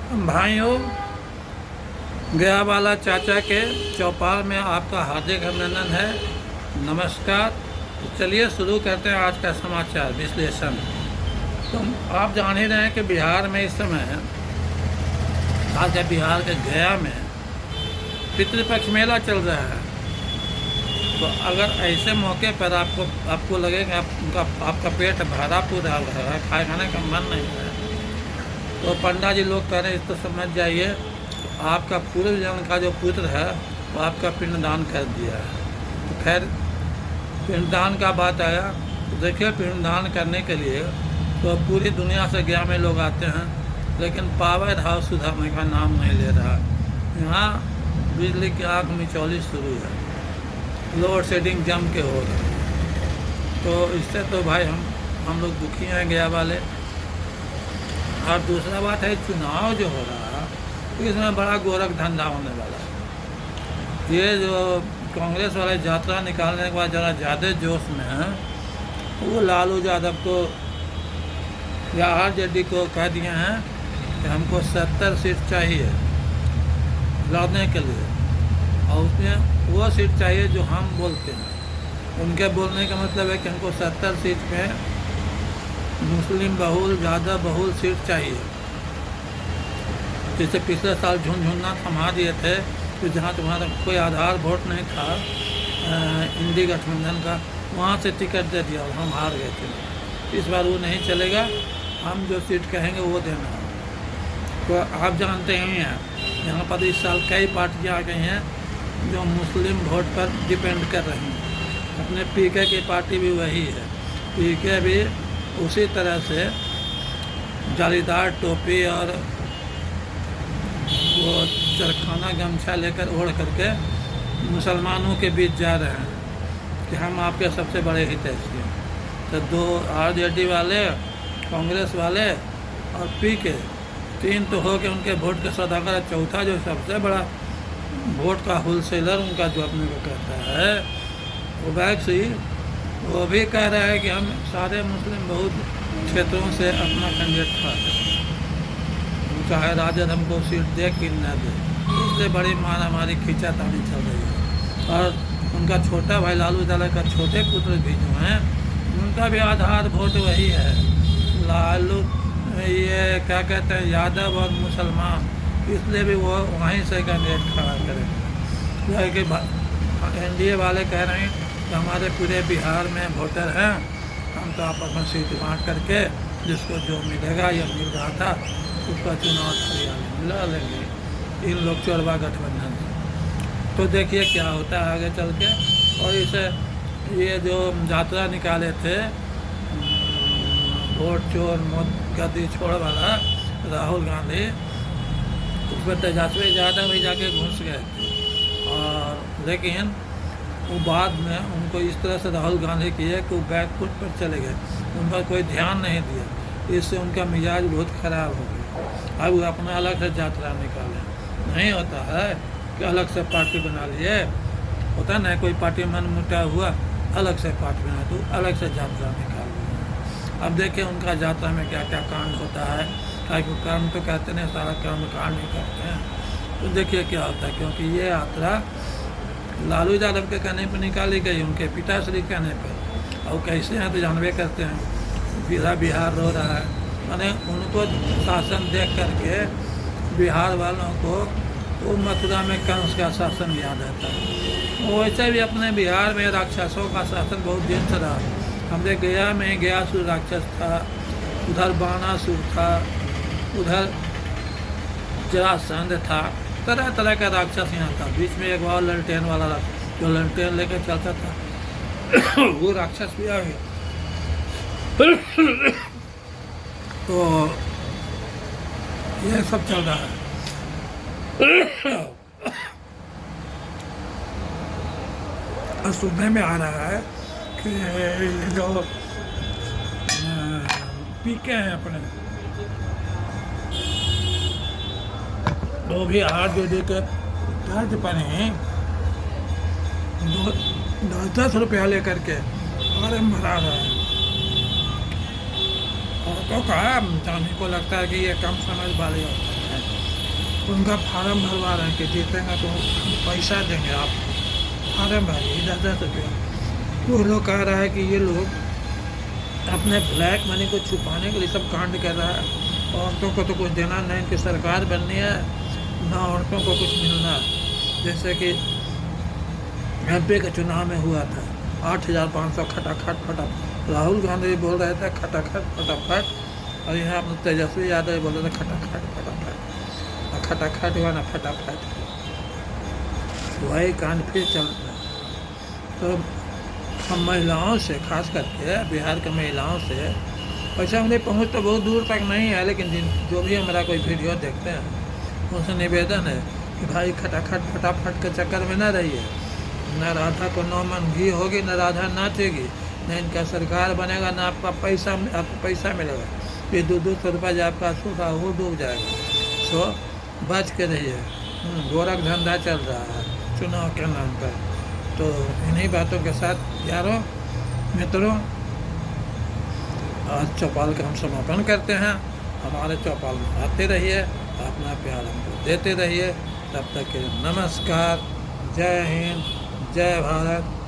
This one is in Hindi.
भाइयों, गया वाला चाचा के चौपाल में आपका हार्दिक अभिनंदन है। नमस्कार। तो चलिए शुरू करते हैं आज का समाचार विश्लेषण। तो आप जान ही रहे हैं कि बिहार में इस समय आज के बिहार के गया में पितृपक्ष मेला चल रहा है। तो अगर ऐसे मौके पर आपको लगेगा आपका पेट भरा पूरा है, खाने का मन नहीं है, तो पंडा जी लोग कह रहे हैं इस तो समझ जाइए आपका पूर्व जन्म का जो पुत्र है वो आपका पिंडदान कर दिया है। तो खैर पिंडदान का बात आया तो देखिए, पिंडदान करने के लिए तो पूरी दुनिया से गया में लोग आते हैं, लेकिन पावर हाउस सुधारने का नाम नहीं ले रहा। यहाँ बिजली की आग मिचौली शुरू है, लोड शेडिंग जम के हो रहा है। तो इससे तो भाई हम लोग दुखी हैं गया वाले। और दूसरा बात है, चुनाव जो हो रहा है तो इसमें बड़ा गोरख धंधा होने वाला है। ये जो कांग्रेस वाले यात्रा निकालने के बाद ज़रा ज़्यादा जोश में है, वो लालू यादव को या आरजेडी को कह दिए हैं कि हमको 70 सीट चाहिए लड़ने के लिए, और उसमें वो सीट चाहिए जो हम बोलते हैं। उनके बोलने का मतलब है कि हमको 70 सीट में मुस्लिम बहुल ज़्यादा बहुल सीट चाहिए। जैसे पिछले साल झुनझुना थमा दिए थे, तो जहाँ तुम्हारा कोई आधार वोट नहीं था इंडी गठबंधन का, वहाँ से टिकट दे दिया और हम हार गए थे। इस बार वो नहीं चलेगा, हम जो सीट कहेंगे वो देना। तो आप जानते ही हैं यहाँ पर इस साल कई पार्टियाँ आ गई हैं जो मुस्लिम वोट पर डिपेंड कर रही हैं। अपने पीके की पार्टी भी वही है, पीके भी उसी तरह से जालीदार टोपी और वो चरखाना गमछा लेकर ओढ़ करके मुसलमानों के बीच जा रहे हैं कि हम आपके सबसे बड़े हितैषी हैं। तो दो आरजेडी वाले, कांग्रेस वाले और पीके, तीन तो हो के उनके वोट के सौदागर। चौथा जो सबसे बड़ा वोट का होलसेलर उनका जो अपने को कहता है वो वैक्सी, वो भी कह रहा है कि हम सारे मुस्लिम बहुत क्षेत्रों से अपना कैंडिडेट खड़ा करें, चाहे राजद हमको सीट दे कि न दे। इससे बड़ी मारामारी खींचातानी चल रही है। और उनका छोटा भाई लालू यादव का छोटे पुत्र भी जो हैं, उनका भी आधार वोट वही है। लालू ये क्या कहते हैं, यादव और मुसलमान, इसलिए भी वो वहीं से कैंडिडेट खड़ा करें। कि एनडीए वाले कह रहे हैं कि हमारे पूरे बिहार में वोटर हैं, हम तो आपस में सीट बाँट करके जिसको जो मिलेगा या मिल रहा था उसका चुनाव मिला लेंगे इन लोग चोरवा गठबंधन से। तो देखिए क्या होता है आगे चल के। और इसे ये जो यात्रा निकाले थे वोट चोर गद्दी छोड़ वाला राहुल गांधी, उसमें तेजस्वी यादव भी जाके घुस गए थे। और लेकिन वो बाद में उनको इस तरह से राहुल गांधी किए कि वो बैकफुट पर चले गए, उन पर कोई ध्यान नहीं दिया। इससे उनका मिजाज बहुत ख़राब हो गया। अब वो अपना अलग से यात्रा निकाले। नहीं होता है कि अलग से पार्टी बना लिए, होता है ना, कोई पार्टी मन मुटा हुआ अलग से पार्टी बना तो अलग से यात्रा निकाल लिया। अब देखिए उनका यात्रा में क्या क्या कांड होता है। ताकि कर्म तो कहते नहीं, सारा कर्म कांड नहीं करते हैं। तो देखिए क्या होता है, क्योंकि ये यात्रा लालू यादव के कहने पर निकाली गई, उनके पिताश्री कहने पर। और कैसे हैं तो जानवे करते हैं, पूरा बिहार रो रहा है। मैंने उनको शासन देख करके बिहार वालों को वो मथुरा में कंस का शासन याद आता है। वैसे भी अपने बिहार में राक्षसों का शासन बहुत दिन से रहा। हमारे गया में गयासुर राक्षस था, उधर बाणासुर था, उधर जरासंध था, तरह तरह का राक्षस यहाँ था। बीच में एक बार ललटेन वाला जो ललटेन लेकर चलता था वो राक्षस भी आ गया। तो ये सब चल रहा है। और सुनने में आ रहा है कि जो पीके हैं अपने, वो भी आरजेडी के तर्ज पर ही 10-10 रुपया लेकर के फॉर्म भरा रहा है। और तो कहा जाने को लगता है कि ये कम समझ वाले होते हैं। उनका फार्म भरवा रहे हैं कि जीतेंगे तो हम पैसा देंगे, आप फार्म भरिए 10-10 रुपया। वो लोग कह रहा है कि ये लोग अपने ब्लैक मनी को छुपाने के लिए सब कांड कर रहा है। औरतों को तो कुछ देना नहीं, इनकी सरकार बननी है, ना औरतों को कुछ मिलना। जैसे कि MP के चुनाव में हुआ था 8,500 खटाखट फटाफट, राहुल गांधी बोल रहे थे खटाखट फटाफट, और यहाँ अपने तेजस्वी यादव बोल रहे थे खटाखट फटाफट, और खटाखट हुआ ना फटाफट, वही कांड फिर चल रहा है। तो हम महिलाओं से, खास करके बिहार के महिलाओं से, वैसे हमारी पहुँच तो बहुत दूर तक नहीं है, लेकिन जो भी हमारा कोई वीडियो देखते हैं उनसे निवेदन है कि भाई खटाखट फटाफट के चक्कर में न रहिए। न राधा को 9 मन घी होगी, न राधा नाचेगी, न इनका सरकार बनेगा, न आपको पैसा मिलेगा। ये 200 रुपये जो आपका सूखा वो डूब जाएगा। सो बच के रहिए, गोरख धंधा चल रहा है चुनाव के नाम पर। तो इन्हीं बातों के साथ यारों मित्रों, आज चौपाल का हम समापन करते हैं। हमारे चौपाल में आते रहिए, अपना प्यार हमको देते रहिए। तब तक के नमस्कार, जय हिंद, जय भारत।